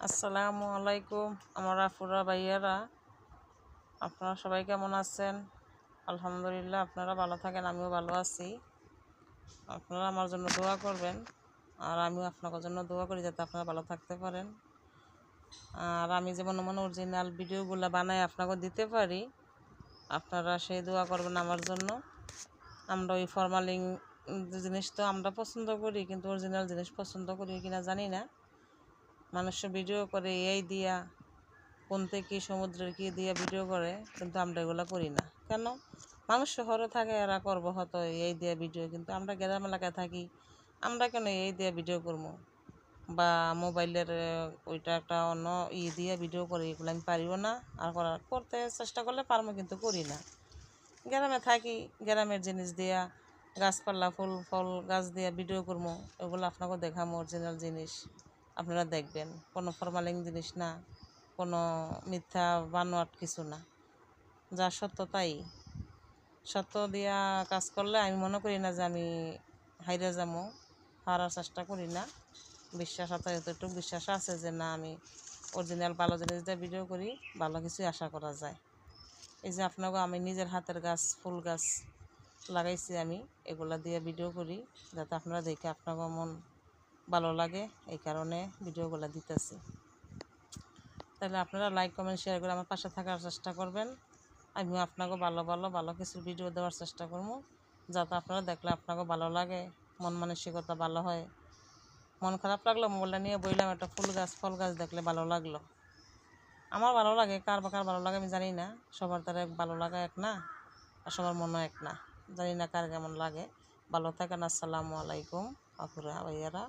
আসসালামু আলাইকুম আমার আফুরা ভাইয়ারা, আপনারা সবাই কেমন আছেন? আলহামদুলিল্লাহ, আপনারা ভালো থাকেন, আমিও ভালো আছি। আপনারা আমার জন্য দোয়া করবেন, আর আমিও আপনাদের জন্য দোয়া করি যাতে আপনারা ভালো থাকতে পারেন। আর আমি যেমন অরিজিনাল ভিডিওগুলো বানাই আপনাকে দিতে পারি, আপনারা সেই দোয়া করবেন আমার জন্য। আমরা ওই ফরমালিন জিনিস তো আমরা পছন্দ করি, কিন্তু অরিজিনাল জিনিস পছন্দ করি কিনা জানি না। মানুষ ভিডিও করে এই দিয়া কোন থেকে সমুদ্রের কি দিয়ে ভিডিও করে, কিন্তু আমরা এগুলো করি না কেন? মানুষ শহরে থাকে, এরা করবো হয়তো এই দিয়ে ভিডিও, কিন্তু আমরা গ্রাম এলাকায় থাকি, আমরা কেন এই দিয়ে ভিডিও করবো? বা মোবাইলের ওইটা একটা অন্য দিয়ে ভিডিও করি, এগুলো আমি পারিও না। আর করতে চেষ্টা করলে পারবো, কিন্তু করি না। গ্রামে থাকি, গ্রামের জিনিস দিয়া গাছপালা ফুল ফল গাছ দিয়া ভিডিও করবো, এগুলো আপনাকে দেখাবো অরিজিনাল জিনিস, আপনারা দেখবেন। কোনো ফরমালিন জিনিস না, কোনো মিথ্যা বানোয়াট কিছু না, যা সত্য তাই। সত্য দিয়া কাজ করলে আমি মনে করি না যে আমি হাইরে যাবো, হারার চেষ্টা করি না। বিশ্বাস আছে, এতটুকু বিশ্বাস আছে যে না, আমি অরিজিনাল ভালো জিনিস দিয়ে ভিডিও করি, ভালো কিছুই আশা করা যায়। এই যে আপনাকে আমি নিজের হাতের গাছ ফুল গাছ লাগাইছি, আমি এগুলা দিয়ে ভিডিও করি যাতে আপনারা দেখে আপনাকে মন ভালো লাগে, এই কারণে ভিডিওগুলো দিতেছি। তাহলে আপনারা লাইক কমেন্ট শেয়ার করে আমার পাশে থাকার চেষ্টা করবেন। আমিও আপনাকে ভালো কিছু ভিডিও দেওয়ার চেষ্টা করবো, যাতে আপনারা দেখলে আপনাকে ভালো লাগে, মন মানসিকতা ভালো হয়। মন খারাপ লাগলো, মোবাইলটা নিয়ে বইলাম, একটা ফুল গাছ ফল গাছ দেখলে ভালো লাগলো, আমার ভালো লাগে। কার ভালো লাগে আমি জানি না, সবার তার ভালো লাগা এক না, আর সবার মনও এক না, জানি না কার কেমন লাগে। ভালো থাকেন। আসসালামু আলাইকুম আপুরা ভাইয়ারা।